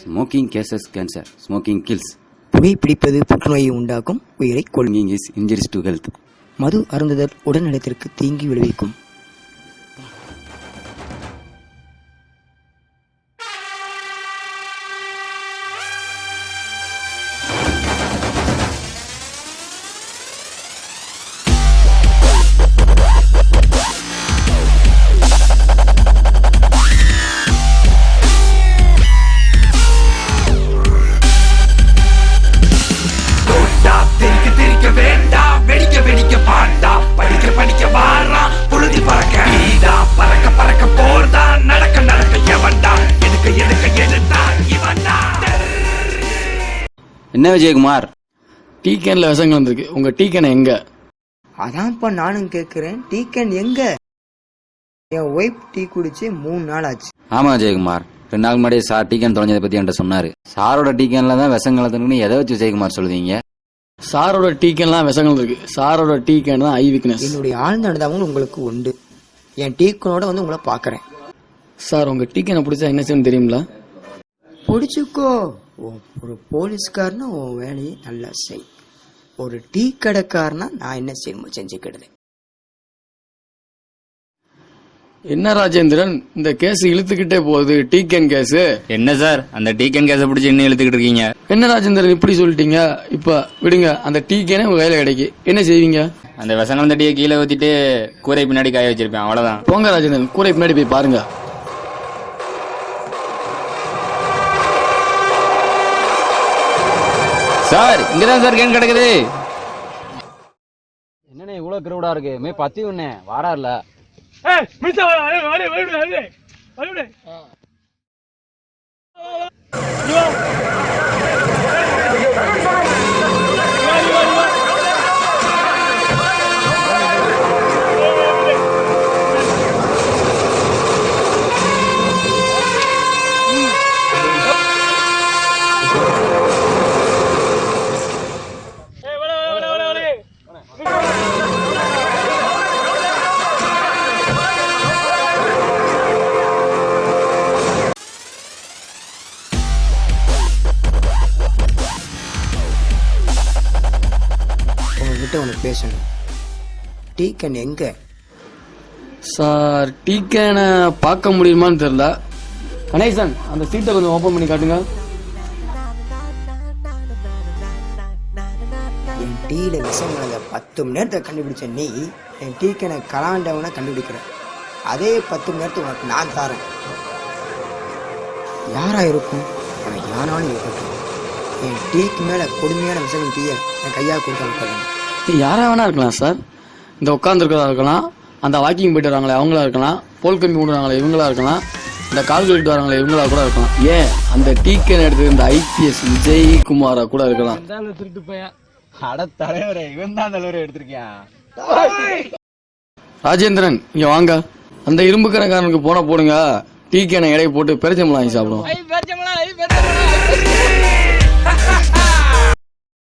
Smoking causes cancer. Smoking kills. புகைப்பிடிப்பது புற்றுநோயை உண்டாக்கும், உயிரை கொல்லும். Smoking is injurious to health. மது அருந்துதல் உடல்நலத்திற்கு தீங்கி விளைவிக்கும். என்ன விஜயகுமார், டீ கேன்ல விஷம் கலந்துருக்கு. உங்க டீ கேன் எங்க? அதான்ப்பா நானும் கேக்குறேன், டீ கேன் எங்க? என் ஒய்ஃப் டீ குடிச்சு 3 நாள் ஆச்சு. ஆமா விஜயகுமார், 2 நாள் முன்னாடி சார் டீ கேன் தொலைஞ்சதை பத்தி என்கிட்ட சொன்னாரு. சாரோட டீ கேன்ல தான் விஷம் கலந்துருக்குன்னு எதை வச்சு விஜயகுமார் சொல்லுவீங்க? சாரோட டீ கேன்லாம் விஷம் கலந்துருக்கு. சாரோட டீ கேன் தான் ஐ வீக்னஸ். என்னுடைய ஆழ்ந்த அனுதாபங்கள் உங்களுக்கு உண்டு. என் டீ கேனோட வந்து உங்களை பாக்குறேன். சார், உங்க டீ கேனை பிடிச்சா என்ன செய்யணும் தெரியுங்களா? பிடிச்சுக்கோ. ஒரு போலீஸ்காரனா உன் வேலையை நல்லா செய். ஒரு டீ கடைக்காரனா நான் என்ன செய்யணுமோ செஞ்சுக்கிடுது. என்ன ராஜேந்திரன், இந்த கேஸ் இழுத்துக்கிட்டே போகுது. டீ கேன் கேஸ் என்ன சார், அந்த டீ கேன் கேஸை பிடிச்சி என்ன இழுத்துக்கிட்டு இருக்கீங்க? என்ன ராஜேந்திரன் இப்படி சொல்லிட்டீங்க? இப்ப விடுங்க, அந்த டீ கேனே உங்க கையில கிடைக்கு. என்ன செய்வீங்க? அந்த விஷம் கலந்த டீயை கீழே ஊத்திட்டு கூரை பின்னாடி காய வச்சிருப்பேன், அவ்வளவுதான். போங்க ராஜேந்திரன், கூரை பின்னாடி போய் பாருங்க. சார், இங்கதான் சார் கேன் கிடக்குது. என்னண்ணே இவ்வளவு கிரௌடா இருக்கு? மே 10 ஒண்ணே வாரா இல்ல. உங்ககிட்ட ஒன்று பேசணும். டீ கேன் எங்க? சார், டீ கேனை பார்க்க முடியுமான்னு தெரியல. கணேசன், அந்த சீட்டை கொஞ்சம் ஓபன் பண்ணி காட்டுங்க. என் டீல விஷம் கலந்த 10 மணி நேரத்தை கண்டுபிடிச்ச நீ என் டீ கேனை கலாண்டவனை கண்டுபிடிக்கிற. அதே 10 மணி நேரத்துக்கு உனக்கு நான் தரேன். யாரா இருக்கும்? அவன் யாராலும் இருக்கட்டும். என் டீக்கு மேல கொடுமையான விஷயம் டீயை என் கையாக கொடுக்க. யாரா வேணா இருக்கலாம் சார். இந்த உட்காந்துருக்கிறதா இருக்கலாம், அந்த வாக்கிங் போயிட்டு வராங்களே அவங்களா இருக்கலாம், போல் கம்பி விடுறாங்களே இவங்களா இருக்கலாம், இந்த கால்குலேட் வராங்களே இவங்களா கூட இருக்கலாம். ஏன் அந்த டீ கேன் எடுத்து இந்த ஐபிஎஸ் விஜயகுமாரா கூட இருக்கலாம். திருட்டு பையன். அட தலைவரே, இவன் தான் தலைவரை எடுத்திருக்கேன். ராஜேந்திரன், இங்க வாங்க. அந்த இரும்பு கடைக்காரனுக்கு போடுங்க. டீ கேனை எடை போட்டு பெருச்சம்பளம் வாங்கி சாப்பிடுவோம்.